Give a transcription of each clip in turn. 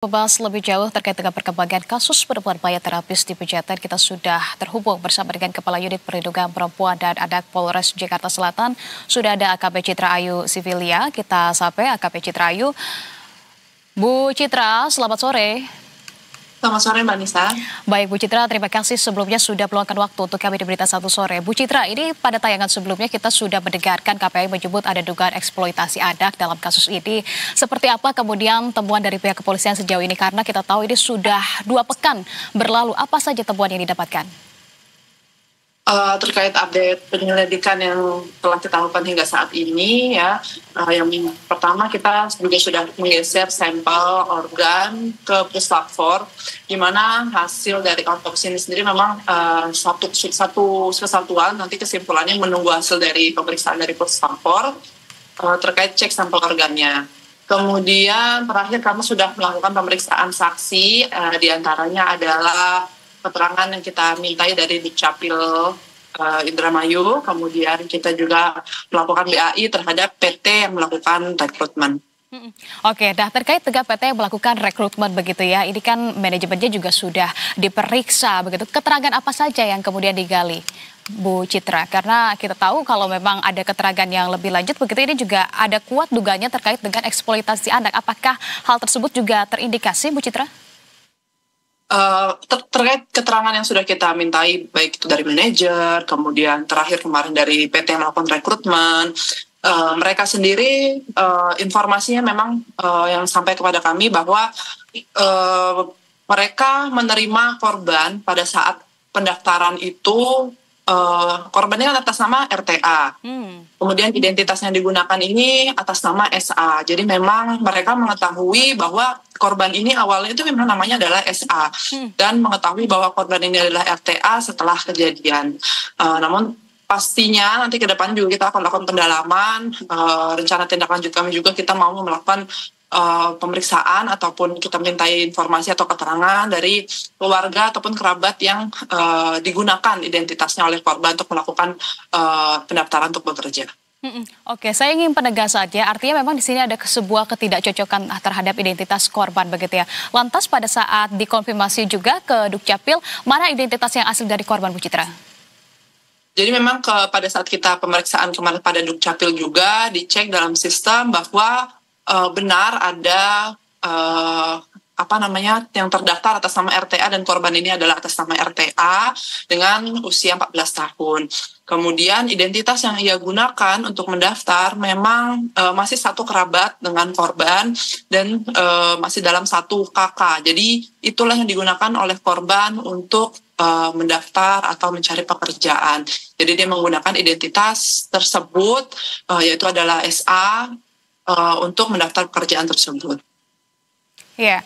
Membahas lebih jauh terkait dengan perkembangan kasus penipuan biaya terapis di Pejaten, kita sudah terhubung bersama dengan Kepala Unit Perlindungan Perempuan dan Anak Polres Jakarta Selatan. Sudah ada AKP Citra Ayu Sivilia. Kita sapa AKP Citra Ayu. Bu Citra, selamat sore. Selamat sore Mbak Nisa. Baik Bu Citra, terima kasih sebelumnya sudah meluangkan waktu untuk kami di Berita Satu Sore. Bu Citra, ini pada tayangan sebelumnya kita sudah mendengarkan KPI menyebut ada dugaan eksploitasi anak dalam kasus ini. Seperti apa kemudian temuan dari pihak kepolisian sejauh ini? Karena kita tahu ini sudah 2 pekan berlalu. Apa saja temuan yang didapatkan? Terkait update penyelidikan yang telah kita lakukan hingga saat ini ya, yang pertama kita juga sudah menggeser sampel organ ke puslap 4, di mana hasil dari autopsi ini sendiri memang satu kesatuan, nanti kesimpulannya menunggu hasil dari pemeriksaan dari puslap 4 terkait cek sampel organnya. Kemudian terakhir kami sudah melakukan pemeriksaan saksi, diantaranya adalah keterangan yang kita mintai dari Dukcapil Indramayu, kemudian kita juga melakukan BAI terhadap PT yang melakukan rekrutmen. Oke, nah terkait dengan PT yang melakukan rekrutmen begitu ya, ini kan manajemennya juga sudah diperiksa begitu. Keterangan apa saja yang kemudian digali, Bu Citra? Karena kita tahu kalau memang ada keterangan yang lebih lanjut begitu, ini juga ada kuat dugaannya terkait dengan eksploitasi anak. Apakah hal tersebut juga terindikasi, Bu Citra? Terkait keterangan yang sudah kita mintai, baik itu dari manajer, kemudian terakhir kemarin dari PT yang melakukan rekrutmen, mereka sendiri informasinya memang yang sampai kepada kami bahwa mereka menerima korban pada saat pendaftaran itu, korbannya kan atas nama RTA. Kemudian identitas yang digunakan ini atas nama SA. Jadi memang mereka mengetahui bahwa korban ini awalnya itu memang namanya adalah SA. Dan mengetahui bahwa korban ini adalah RTA setelah kejadian. Namun pastinya nanti ke depan juga kita akan melakukan pendalaman. Rencana tindak lanjut kami juga kita mau melakukan pemeriksaan ataupun kita mintai informasi atau keterangan dari keluarga ataupun kerabat yang digunakan identitasnya oleh korban untuk melakukan pendaftaran untuk bekerja. Oke, saya ingin penegasannya, artinya memang di sini ada sebuah ketidakcocokan terhadap identitas korban begitu ya. Lantas pada saat dikonfirmasi juga ke Dukcapil, mana identitas yang asli dari korban, Bu Citra? Jadi memang pada saat kita pemeriksaan kemarin pada Dukcapil juga dicek dalam sistem bahwa benar ada yang terdaftar atas nama RTA dan korban ini adalah atas nama RTA dengan usia 14 tahun. Kemudian identitas yang ia gunakan untuk mendaftar memang masih satu kerabat dengan korban dan masih dalam satu kakak. Jadi itulah yang digunakan oleh korban untuk mendaftar atau mencari pekerjaan. Jadi dia menggunakan identitas tersebut yaitu adalah SA untuk mendaftar pekerjaan tersebut. Ya,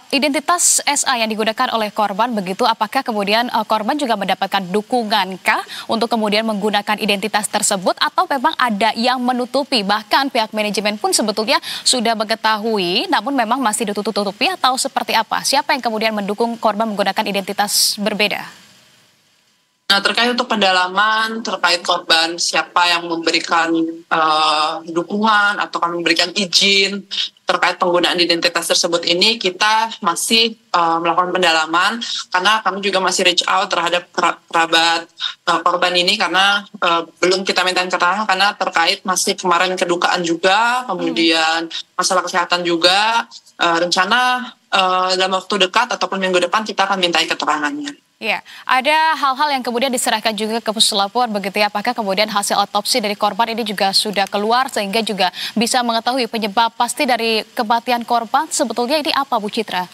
identitas SA yang digunakan oleh korban begitu, apakah kemudian korban juga mendapatkan dukungankah untuk kemudian menggunakan identitas tersebut atau memang ada yang menutupi, bahkan pihak manajemen pun sebetulnya sudah mengetahui namun memang masih ditutup-tutupi atau seperti apa? Siapa yang kemudian mendukung korban menggunakan identitas berbeda? Nah, terkait untuk pendalaman terkait korban, siapa yang memberikan dukungan atau memberikan izin terkait penggunaan identitas tersebut ini, kita masih melakukan pendalaman karena kami juga masih reach out terhadap kerabat korban ini karena belum kita minta keterangan karena terkait masih kemarin kedukaan juga, kemudian masalah kesehatan juga, rencana dalam waktu dekat ataupun minggu depan kita akan mintai keterangannya. Ya, ada hal-hal yang kemudian diserahkan juga ke puslapor begitu ya. Apakah kemudian hasil otopsi dari korban ini juga sudah keluar sehingga juga bisa mengetahui penyebab pasti dari kematian korban? Sebetulnya ini apa, Bu Citra?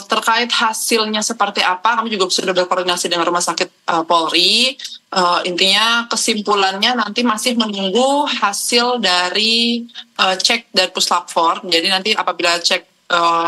Terkait hasilnya seperti apa, kami juga sudah berkoordinasi dengan Rumah Sakit Polri. Intinya kesimpulannya nanti masih menunggu hasil dari cek dari puslap 4. Jadi nanti apabila cek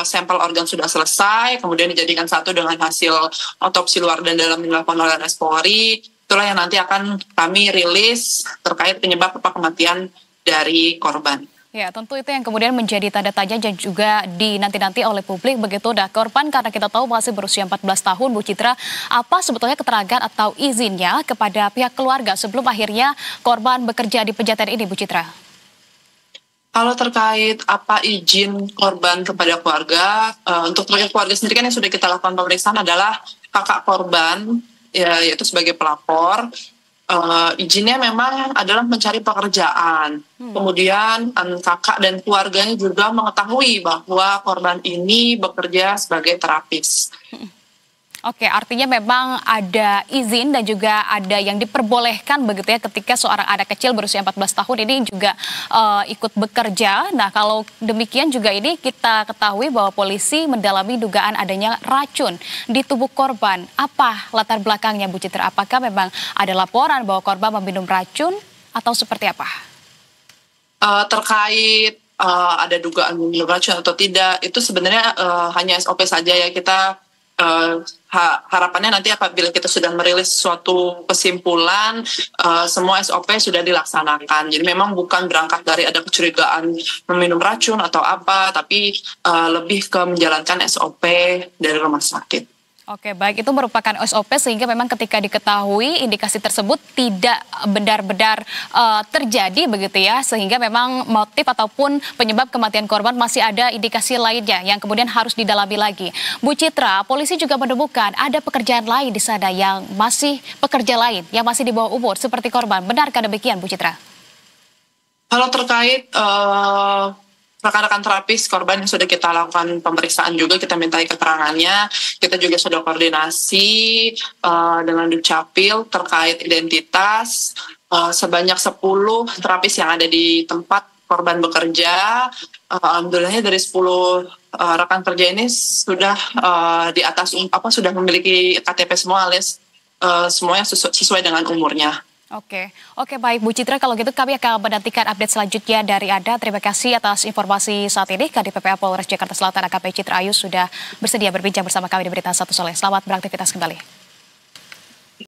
sampel organ sudah selesai, kemudian dijadikan satu dengan hasil otopsi luar dan dalam dilakukan oleh RS Polri, itulah yang nanti akan kami rilis terkait penyebab kematian dari korban. Ya, tentu itu yang kemudian menjadi tanda tanya dan juga dinanti-nanti oleh publik begitu. Dah korban karena kita tahu masih berusia 14 tahun, Bu Citra, apa sebetulnya keterangan atau izinnya kepada pihak keluarga sebelum akhirnya korban bekerja di Pejaten ini, Bu Citra? Kalau terkait apa izin korban kepada keluarga, untuk terkait keluarga sendiri kan yang sudah kita lakukan pemeriksaan adalah kakak korban, ya, yaitu sebagai pelapor. Izinnya memang adalah mencari pekerjaan. Kemudian kakak dan keluarganya juga mengetahui bahwa korban ini bekerja sebagai terapis. Oke, artinya memang ada izin dan juga ada yang diperbolehkan begitu ya ketika seorang anak kecil berusia 14 tahun ini juga ikut bekerja. Nah, kalau demikian juga ini kita ketahui bahwa polisi mendalami dugaan adanya racun di tubuh korban. Apa latar belakangnya, Bu Citra? Apakah memang ada laporan bahwa korban meminum racun atau seperti apa? Terkait ada dugaan minum racun atau tidak, itu sebenarnya hanya SOP saja ya. Kita harapannya nanti apabila kita sudah merilis suatu kesimpulan, semua SOP sudah dilaksanakan. Jadi memang bukan berangkat dari ada kecurigaan meminum racun atau apa, tapi lebih ke menjalankan SOP dari rumah sakit. Oke, baik, itu merupakan SOP sehingga memang ketika diketahui indikasi tersebut tidak benar-benar terjadi begitu ya, sehingga memang motif ataupun penyebab kematian korban masih ada indikasi lainnya yang kemudian harus didalami lagi. Bu Citra, polisi juga menemukan ada pekerjaan lain di sana yang masih di bawah umur seperti korban. Benarkah demikian, Bu Citra? Kalau terkait rekan-rekan terapis korban yang sudah kita lakukan pemeriksaan juga, kita mintai keterangannya. Kita juga sudah koordinasi dengan Dukcapil terkait identitas. Sebanyak 10 terapis yang ada di tempat korban bekerja. Alhamdulillahnya dari 10 rekan kerja ini sudah di atas sudah memiliki KTP semua, alias semuanya sesuai dengan umurnya. Oke, baik Bu Citra, kalau gitu kami akan menantikan update selanjutnya dari Anda. Terima kasih atas informasi saat ini. Kadif PPA Polres Jakarta Selatan AKP Citra Ayu sudah bersedia berbincang bersama kami di Berita Satu Sore. Selamat beraktivitas kembali.